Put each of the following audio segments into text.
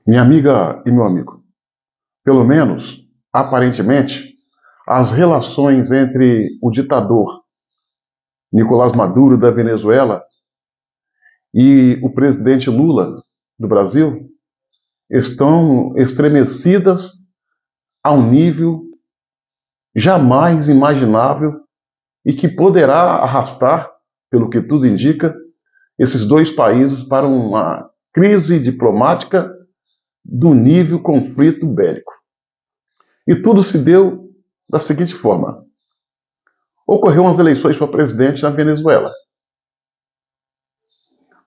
Minha amiga e meu amigo, pelo menos, aparentemente, as relações entre o ditador Nicolás Maduro da Venezuela e o presidente Lula do Brasil estão estremecidas a um nível jamais imaginável e que poderá arrastar, pelo que tudo indica, esses dois países para uma crise diplomática do nível conflito bélico. E tudo se deu da seguinte forma: ocorreu umas eleições para presidente na Venezuela.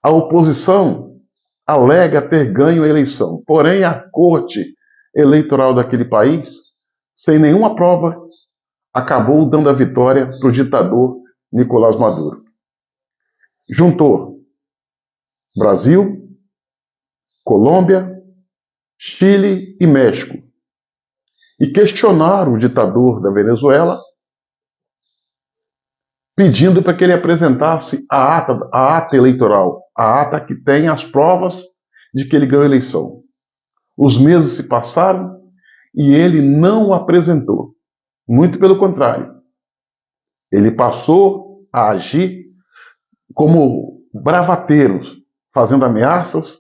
A oposição alega ter ganho a eleição, porém a corte eleitoral daquele país, sem nenhuma prova, acabou dando a vitória para o ditador Nicolás Maduro. Juntou Brasil, Colômbia, Chile e México e questionaram o ditador da Venezuela, pedindo para que ele apresentasse a ata eleitoral, a ata que tem as provas de que ele ganhou a eleição. Os meses se passaram e ele não apresentou. Muito pelo contrário. Ele passou a agir como bravateiros, fazendo ameaças,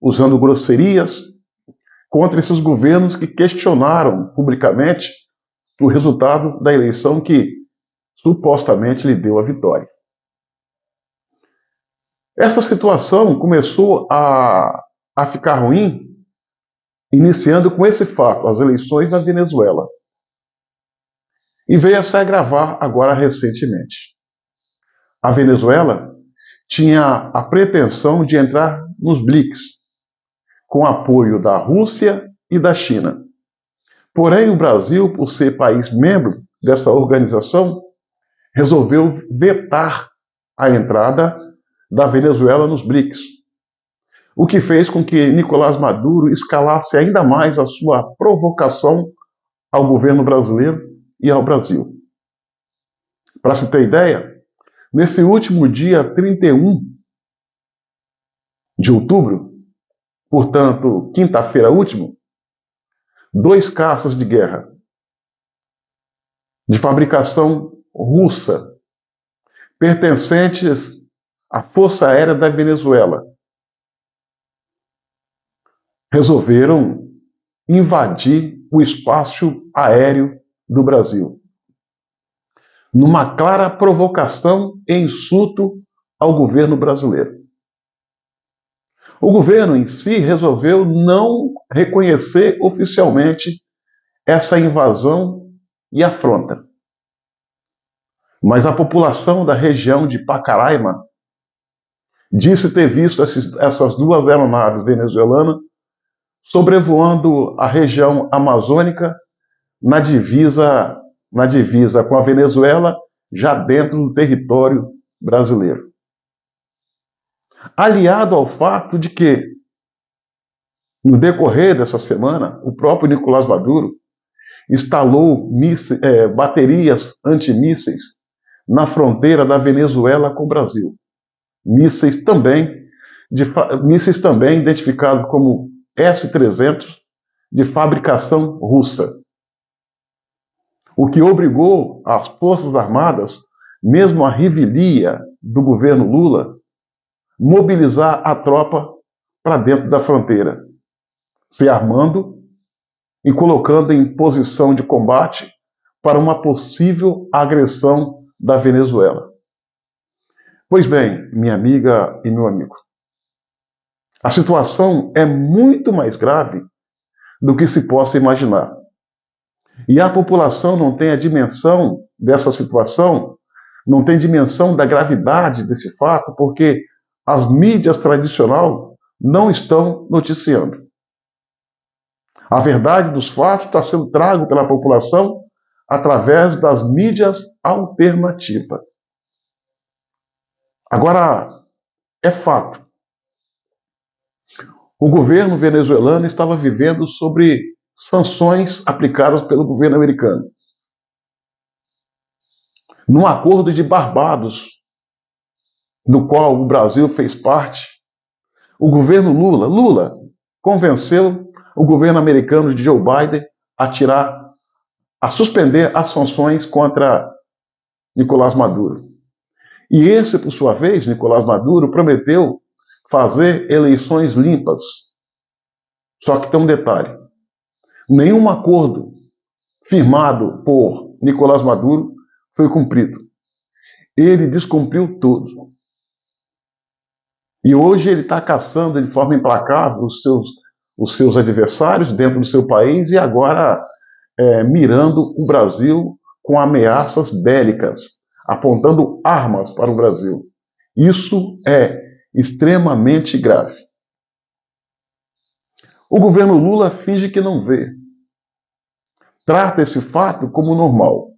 usando grosserias contra esses governos que questionaram publicamente o resultado da eleição que supostamente lhe deu a vitória. Essa situação começou a ficar ruim, iniciando com esse fato, as eleições na Venezuela. E veio a se agravar agora recentemente. A Venezuela tinha a pretensão de entrar nos BRICS, com apoio da Rússia e da China. Porém, o Brasil, por ser país membro dessa organização, resolveu vetar a entrada da Venezuela nos BRICS, o que fez com que Nicolás Maduro escalasse ainda mais a sua provocação ao governo brasileiro e ao Brasil. Para se ter ideia, nesse último dia 31 de outubro, portanto, quinta-feira última, 2 caças de guerra de fabricação russa, pertencentes à Força Aérea da Venezuela, resolveram invadir o espaço aéreo do Brasil, numa clara provocação e insulto ao governo brasileiro. O governo em si resolveu não reconhecer oficialmente essa invasão e afronta. Mas a população da região de Pacaraima disse ter visto essas 2 aeronaves venezuelanas sobrevoando a região amazônica na divisa com a Venezuela, já dentro do território brasileiro. Aliado ao fato de que, no decorrer dessa semana, o próprio Nicolás Maduro instalou baterias antimísseis na fronteira da Venezuela com o Brasil. Mísseis também identificados como S-300, de fabricação russa. O que obrigou as Forças Armadas, mesmo a revelia do governo Lula, mobilizar a tropa para dentro da fronteira, se armando e colocando em posição de combate para uma possível agressão da Venezuela. Pois bem, minha amiga e meu amigo, a situação é muito mais grave do que se possa imaginar. E a população não tem a dimensão dessa situação, não tem dimensão da gravidade desse fato, porque as mídias tradicionais não estão noticiando. A verdade dos fatos está sendo trago pela população através das mídias alternativas. Agora, é fato. O governo venezuelano estava vivendo sobre sanções aplicadas pelo governo americano. Num acordo de Barbados, do qual o Brasil fez parte, o governo Lula convenceu o governo americano de Joe Biden a suspender as sanções contra Nicolás Maduro. E esse, por sua vez, Nicolás Maduro, prometeu fazer eleições limpas. Só que tem um detalhe: nenhum acordo firmado por Nicolás Maduro foi cumprido. Ele descumpriu tudo. E hoje ele está caçando de forma implacável os seus adversários dentro do seu país e agora mirando o Brasil com ameaças bélicas, apontando armas para o Brasil. Isso é extremamente grave. O governo Lula finge que não vê. Trata esse fato como normal.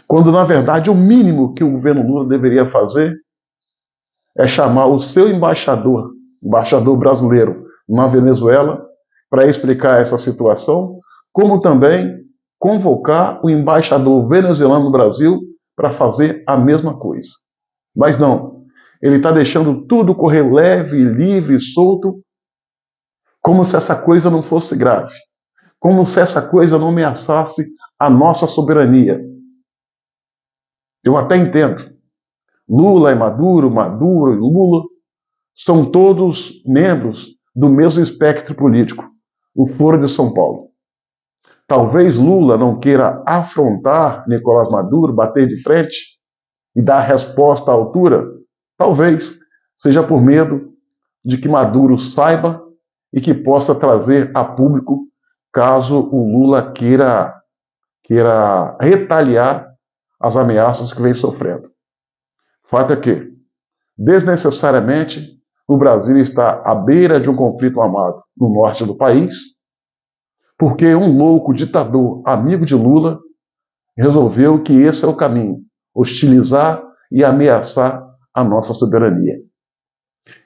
Quando, na verdade, o mínimo que o governo Lula deveria fazer é chamar o seu embaixador brasileiro na Venezuela, para explicar essa situação, como também convocar o embaixador venezuelano no Brasil para fazer a mesma coisa. Mas não, ele está deixando tudo correr leve, livre, solto, como se essa coisa não fosse grave, como se essa coisa não ameaçasse a nossa soberania. Eu até entendo. Lula e Maduro, Maduro e Lula são todos membros do mesmo espectro político, o Foro de São Paulo. Talvez Lula não queira afrontar Nicolás Maduro, bater de frente e dar a resposta à altura. Talvez seja por medo de que Maduro saiba e que possa trazer a público caso o Lula queira retaliar as ameaças que vem sofrendo. Fato é que, desnecessariamente, o Brasil está à beira de um conflito armado no norte do país, porque um louco ditador, amigo de Lula, resolveu que esse é o caminho, hostilizar e ameaçar a nossa soberania.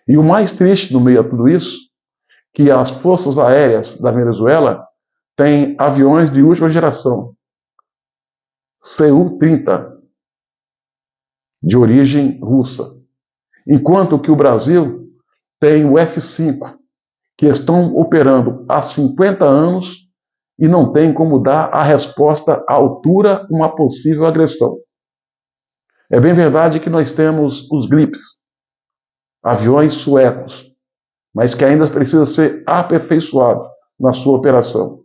E o mais triste no meio a tudo isso, que as forças aéreas da Venezuela têm aviões de última geração, Su-30, de origem russa, enquanto que o Brasil tem o F-5, que estão operando há 50 anos e não tem como dar a resposta à altura a uma possível agressão. É bem verdade que nós temos os Grips, aviões suecos, mas que ainda precisa ser aperfeiçoado na sua operação.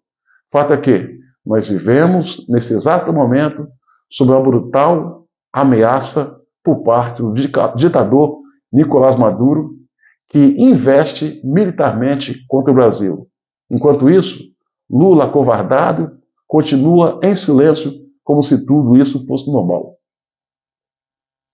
Fato é que nós vivemos, nesse exato momento, sob uma brutal ameaça por parte do ditador Nicolás Maduro, que investe militarmente contra o Brasil. Enquanto isso, Lula, acovardado, continua em silêncio, como se tudo isso fosse normal.